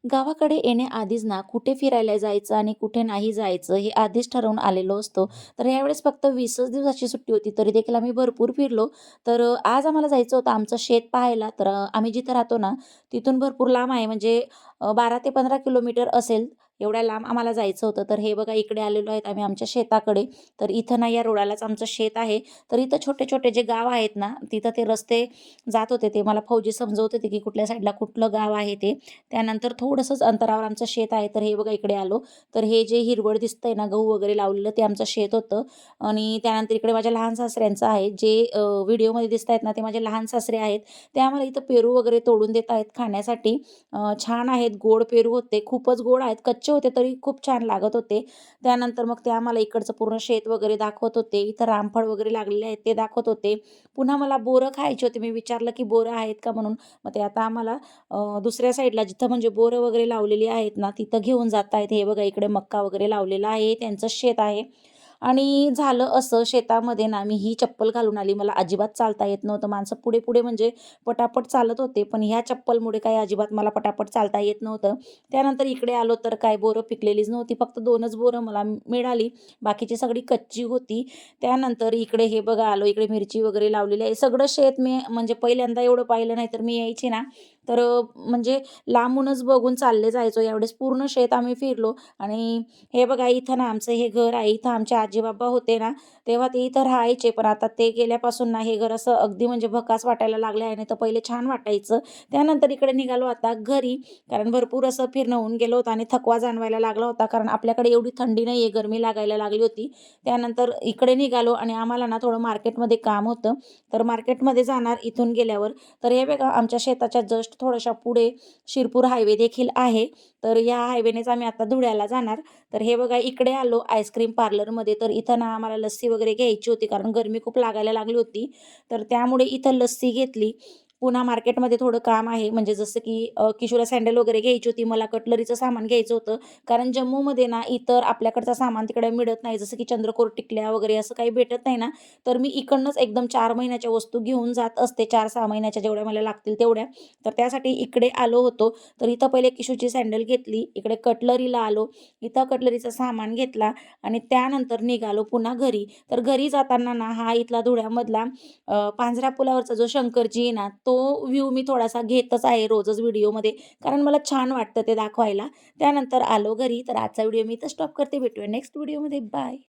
गावाकडे येण्याआधीच ना कुठे फिरायला जायचं आणि कुठे नाही जायचं हे आधीच ठरवून आलेलो असतो. तर यावेळेस फक्त 20च दिवसाची सुट्टी होती तरी देखील आम्ही भरपूर फिरलो. तर आज आम्हाला जायचं होतं आमचं शेत पाहायला. तर आम्ही जिथं राहतो ना तिथून भरपूर लांब आहे म्हणजे 12 ते 15 किलोमीटर असेल. एवढ्या लांब आम्हाला जायचं होतं. तर हे बघा इकडे आलेलो आहेत आम्ही आमच्या शेताकडे. तर इथं ना या रोडालाच आमचं शेत आहे. तर इथं छोटे-छोटे जे गाव आहेत ना, तिथं ते रस्ते जात होते. ते मला फौजी समजवत होते, की कुठल्या साईडला कुठलं गाव आहे ते. त्यानंतर थोडंसंच अंतरावर आमचं शेत आहे. तर हे बघा इकडे आलो. तर हे जे हिरवळ दिसतंय ना, गहू वगैरे लावलेलं ते आमचं शेत होतं. आणि त्यानंतर इकडे माझ्या लहान सासऱ्यांचं आहे. जे व्हिडिओमध्ये दिसतायत ना, ते माझे लहान सासरे आहेत. ते आम्हाला इथं पेरू वगैरे तोडून देत आहेत खाण्यासाठी. छान आहेत, गोड पेरू होते. खूपच गोड आहेत. कच्चे होते तरी खूप छान लागत होते. त्यानंतर मग ते आम्हाला इकडचं पूर्ण शेत वगैरे दाखवत होते. इथं रामफळ वगैरे लागलेले आहेत ते दाखवत होते. पुन्हा मला बोरं खायची होती. मी विचारलं, की "बोरं आहेत का?" म्हणून. मग ते आता आम्हाला दुसऱ्या साईडला जिथं म्हणजे बोरं वगैरे लावलेली आहेत ना, तिथं घेऊन जात आहेत. हे बघा इकडे मक्का वगैरे लावलेला आहे. त्यांचं शेत आहे. आणि झालं असं शेतामध्ये ना, मी ही चप्पल घालून आली. मला अजिबात चालता येत नव्हतं. माणसं पुढे-पुढे म्हणजे पटापट चालत होते. पण ह्या चप्पलमुळे काही अजिबात मला पटापट चालता येत नव्हतं. त्यानंतर इकडे आलो तर काय बोरं पिकलेलीच नव्हती. फक्त 2च बोरं मला मिळाली. बाकीची सगळी कच्ची होती. त्यानंतर इकडे हे बघा आलो. इकडे मिरची वगैरे लावलेली आहे. सगळं शेत मी म्हणजे पहिल्यांदा एवढं पाहिलं नाही. तर मी यायची ना, तर म्हणजे लांबूनच बघून चालले जायचो. यावेळेस पूर्ण शेत आम्ही फिरलो आणि हे बघा इथं ना आमचं हे घर आहे. इथं आमचे आजी-बाबा होते ना, तेव्हा ते इथं राहायचे. पण आता ते गेल्यापासून ना हे घर असं अगदी म्हणजे भकास वाटायला लागलं आहे. नाहीतर पहिले छान वाटायचं. त्यानंतर इकडे निघालो आता घरी. कारण भरपूर असं फिरणं होऊन गेलं होतं आणि थकवा जाणवायला लागला होता. कारण आपल्याकडे एवढी थंडी नाही आहे, गरमी लागायला लागली होती. त्यानंतर इकडे निघालो आणि आम्हाला ना थोडं मार्केटमध्ये काम होतं. तर मार्केटमध्ये जाणार इथून गेल्यावर. तर हे बघा आमच्या शेताच्या जस्ट थोड्याशा पुढे शिरपूर हायवे देखील आहे. तर या हायवेनेच आम्ही आता धुळ्याला जाणार. तर हे बघा इकडे आलो आईस्क्रीम पार्लरमध्ये. तर इथं ना आम्हाला लस्सी वगैरे घ्यायची होती कारण गरमी खूप लागायला लागली होती. तर त्यामुळे इथं लस्सी घेतली. पुन्हा मार्केटमध्ये थोडं काम आहे म्हणजे जसं की किशोला सँडल वगैरे घ्यायची होती. मला कटलरीचं सामान घ्यायचं होतं. कारण जम्मूमध्ये ना इतर आपल्याकडचं सामान तिकडे मिळत नाही. जसं की चंद्रकोर टिकल्या वगैरे असं काही भेटत नाही ना, तर मी इकडनंच एकदम 4 महिन्याच्या वस्तू घेऊन जात असते. 4-6 महिन्याच्या जेवढ्या मला लागतील तेवढ्या. तर त्यासाठी इकडे आलो होतो. तर इथं पहिले किशूची सँडल घेतली. इकडे कटलरीला आलो. इथं कटलरीचं सामान घेतला आणि त्यानंतर निघालो पुन्हा घरी. तर घरी जाताना ना हा इथला धुळ्यामधला पांझरा पुलावरचा जो शंकरजी आहे ना, तो व्ह्यू मी थोडासा घेतच आहे रोजच व्हिडिओमध्ये. कारण मला छान वाटतं ते दाखवायला. त्यानंतर आलो घरी. तर आजचा व्हिडिओ मी इथं स्टॉप करते. भेटूया नेक्स्ट व्हिडिओमध्ये. बाय.